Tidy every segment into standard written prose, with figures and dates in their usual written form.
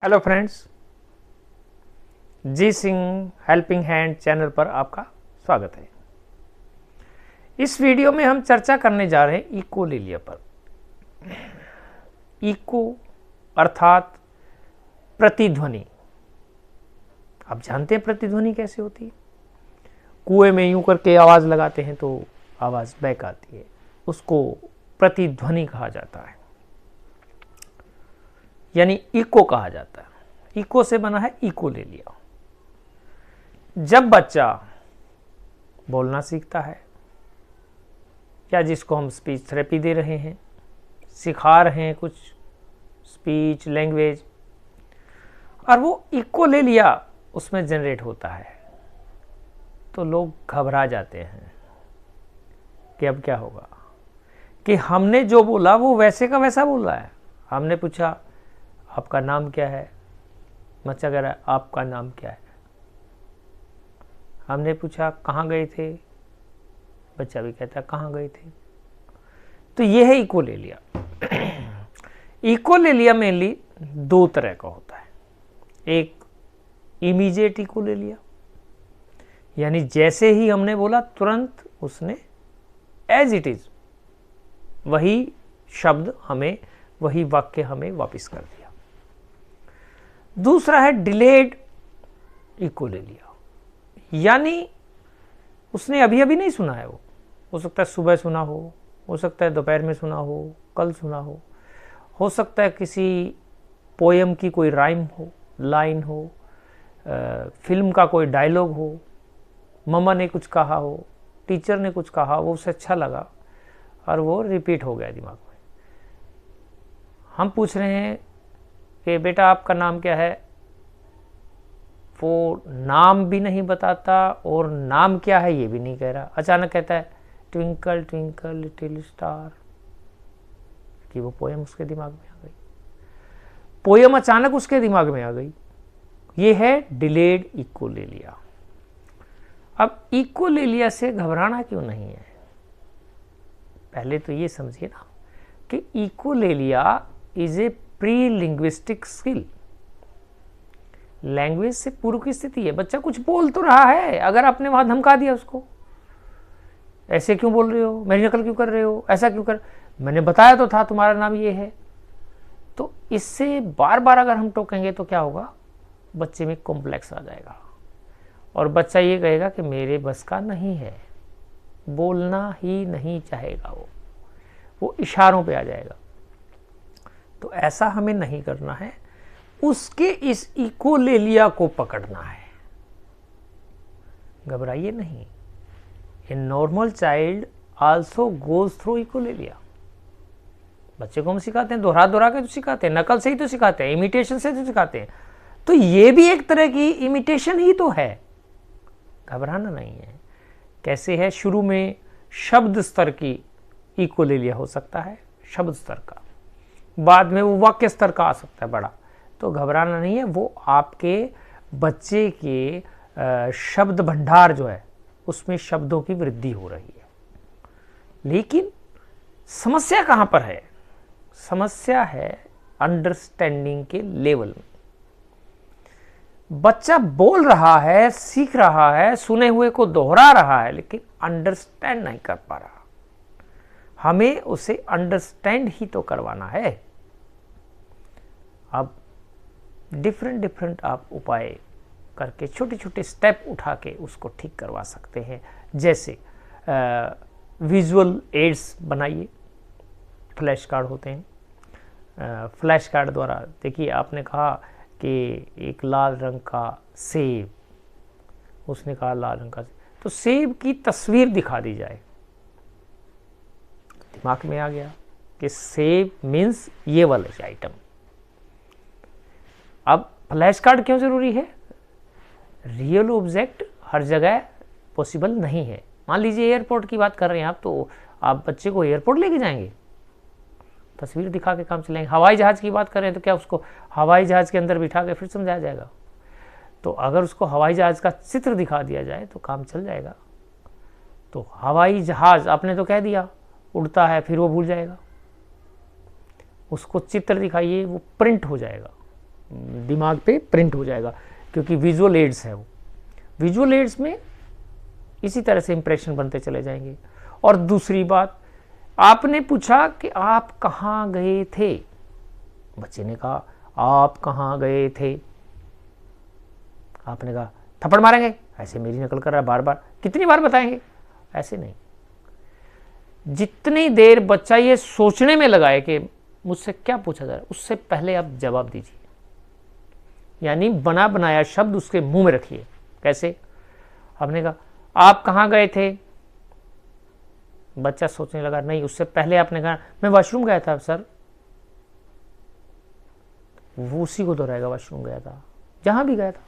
Hello friends, जी Singh helping hand channel पर आपका स्वागत है। इस वीडियो में हम चर्चा करने जा रहे हैं इकोलेलिया पर। इको अर्थात प्रतिध्वनि। आप जानते हैं प्रतिध्वनि कैसे होती है? कुएं में यूं करके आवाज लगाते हैं तो आवाज बैक आती है, उसको प्रतिध्वनि कहा जाता है, यानी इको कहा जाता है। इको से बना है इकोलेलिया। जब बच्चा बोलना सीखता है या जिसको हम स्पीच थेरेपी दे रहे हैं, सिखा रहे हैं कुछ स्पीच लैंग्वेज, और वो इकोलेलिया उसमें जनरेट होता है तो लोग घबरा जाते हैं कि अब क्या होगा, कि हमने जो बोला वो वैसे का वैसा बोल रहा है। हमने पूछा आपका नाम क्या है, बच्चा कह रहा है आपका नाम क्या है। हमने पूछा कहाँ गए थे, बच्चा भी कहता है कहाँ गए थे। तो ये है इकोलेलिया। इकोलेलिया मेनली दो तरह का होता है। एक इमीडिएट इकोलेलिया, यानी जैसे ही हमने बोला तुरंत उसने एज इट इज वही शब्द हमें, वही वाक्य हमें वापस कर दिया। दूसरा है डिलेड इकोलेलिया, यानी उसने अभी अभी नहीं सुना है। वो हो सकता है सुबह सुना हो सकता है दोपहर में सुना हो, कल सुना हो सकता है किसी पोयम की कोई राइम हो, लाइन हो, फिल्म का कोई डायलॉग हो, मम्मा ने कुछ कहा हो, टीचर ने कुछ कहा, वो उसे अच्छा लगा और वो रिपीट हो गया दिमाग में। हम पूछ रहे हैं कि बेटा आपका नाम क्या है, वो नाम भी नहीं बताता और नाम क्या है ये भी नहीं कह रहा। अचानक कहता है ट्विंकल ट्विंकल लिटिल स्टार, कि वो पोयम उसके दिमाग में आ गई। पोयम अचानक उसके दिमाग में आ गई। ये है डिलेड इकोलेलिया। अब इकोलेलिया से घबराना क्यों नहीं है? पहले तो ये समझिए ना कि echolalia is a pre linguistic skill. Language से पूर्व की स्थिति है। बच्चा कुछ बोल तो रहा है, अगर आपने वहां धमका दिया उसको, ऐसे क्यों बोल रहे हो, मेरी नकल क्यों कर रहे हो, ऐसा क्यों कर, मैंने बताया तो था तुम्हारा नाम ये है, तो इससे बार बार अगर हम टोकेंगे तो क्या होगा, बच्चे में कॉम्प्लेक्स आ जाएगा और बच्चा ये कहेगा कि मेरे बस का नहीं है, बोलना ही नहीं चाहेगा, वो इशारों पे आ जाएगा। तो ऐसा हमें नहीं करना है, उसके इस इकोलेलिया को पकड़ना है। घबराइए नहीं। A normal child also goes through echolalia. बच्चे को हम सिखाते हैं, दोहरा दोहरा के तो सिखाते हैं, नकल से ही तो सिखाते हैं, इमिटेशन से तो सिखाते हैं, तो ये भी एक तरह की इमिटेशन ही तो है। घबराना नहीं है। कैसे है? शुरू में शब्द स्तर की इकोलेलिया हो सकता है, शब्द स्तर का, बाद में वो वाक्य स्तर का आ सकता है बड़ा। तो घबराना नहीं है, वो आपके बच्चे के शब्द भंडार जो है उसमें शब्दों की वृद्धि हो रही है। लेकिन समस्या कहां पर है? समस्या है अंडरस्टैंडिंग के लेवल में। बच्चा बोल रहा है, सीख रहा है, सुने हुए को दोहरा रहा है, लेकिन अंडरस्टैंड नहीं कर पा रहा। हमें उसे अंडरस्टैंड ही तो करवाना है। अब डिफरेंट आप उपाय करके, छोटे छोटे स्टेप उठा के उसको ठीक करवा सकते हैं। जैसे विजुअल एड्स बनाइए, फ्लैश कार्ड होते हैं। फ्लैश कार्ड द्वारा देखिए, आपने कहा कि एक लाल रंग का सेब, उसने कहा लाल रंग का सेब, तो सेब की तस्वीर दिखा दी जाए, दिमाग में आ गया कि सेब मीन्स ये वाला आइटम। अब फ्लैश कार्ड क्यों जरूरी है? रियल ऑब्जेक्ट हर जगह पॉसिबल नहीं है। मान लीजिए एयरपोर्ट की बात कर रहे हैं आप, तो आप बच्चे को एयरपोर्ट लेके जाएंगे, तस्वीर दिखा के काम चलेंगे। हवाई जहाज की बात कर रहे हैं तो क्या उसको हवाई जहाज के अंदर बिठा के फिर समझाया जाएगा? तो अगर उसको हवाई जहाज का चित्र दिखा दिया जाए तो काम चल जाएगा। तो हवाई जहाज आपने तो कह दिया उड़ता है, फिर वो भूल जाएगा। उसको चित्र दिखाइए, वो प्रिंट हो जाएगा, दिमाग पे प्रिंट हो जाएगा, क्योंकि विजुअल एड्स है वो। विजुअल एड्स में इसी तरह से इंप्रेशन बनते चले जाएंगे। और दूसरी बात, आपने पूछा कि आप कहाँ गए थे, बच्चे ने कहा आप कहाँ गए थे, आपने कहा थप्पड़ मारेंगे, ऐसे मेरी नकल कर रहा है बार बार, कितनी बार बताएंगे, ऐसे नहीं। जितनी देर बच्चा ये सोचने में लगाए कि मुझसे क्या पूछा जा रहा है, उससे पहले आप जवाब दीजिए, यानी बना बनाया शब्द उसके मुंह में रखिए। कैसे? आपने कहा आप कहाँ गए थे, बच्चा सोचने लगा, नहीं, उससे पहले आपने कहा मैं वॉशरूम गया था सर, वो उसी को दोहराएगा, वॉशरूम गया था, जहां भी गया था,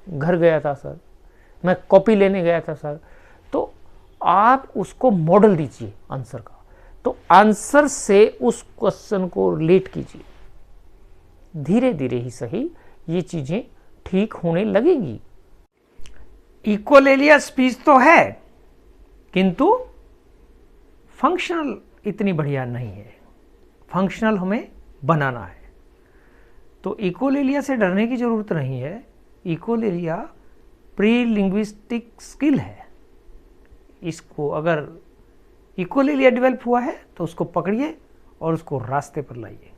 घर गया था सर, मैं कॉपी लेने गया था सर। तो आप उसको मॉडल दीजिए आंसर का, तो आंसर से उस क्वेश्चन को रिलेट कीजिए। धीरे धीरे ही सही ये चीजें ठीक होने लगेगी। इक्वलेलिया स्पीच तो है, किंतु फंक्शनल इतनी बढ़िया नहीं है। फंक्शनल हमें बनाना है, तो इक्वलेलिया से डरने की जरूरत नहीं है। इक्वलेलिया प्री लिंग्विस्टिक स्किल है। इसको अगर इक्वलेलिया डेवलप हुआ है तो उसको पकड़िए और उसको रास्ते पर लाइए।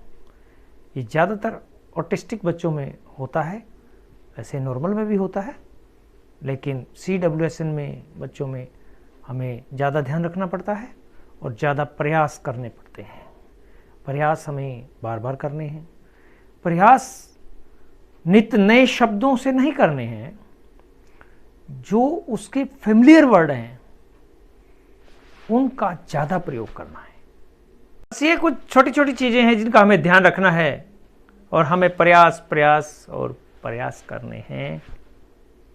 ये ज़्यादातर ऑटिस्टिक बच्चों में होता है, ऐसे नॉर्मल में भी होता है, लेकिन CWSN में बच्चों में हमें ज़्यादा ध्यान रखना पड़ता है और ज़्यादा प्रयास करने पड़ते हैं। प्रयास हमें बार बार करने हैं। प्रयास नित्य नए शब्दों से नहीं करने हैं, जो उसके फेमिलियर वर्ड हैं उनका ज़्यादा प्रयोग करना है। बस ये कुछ छोटी छोटी चीज़ें हैं जिनका हमें ध्यान रखना है, और हमें प्रयास और प्रयास करने हैं,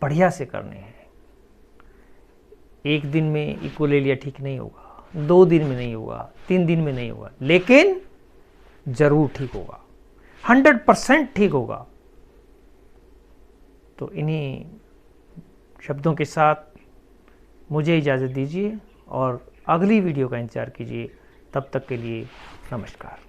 बढ़िया से करने हैं। एक दिन में इक्वलेलिया ठीक नहीं होगा, 2 दिन में नहीं होगा, 3 दिन में नहीं होगा, लेकिन जरूर ठीक होगा, 100% ठीक होगा। तो इन्हीं शब्दों के साथ मुझे इजाज़त दीजिए और अगली वीडियो का इंतज़ार कीजिए। तब तक के लिए नमस्कार।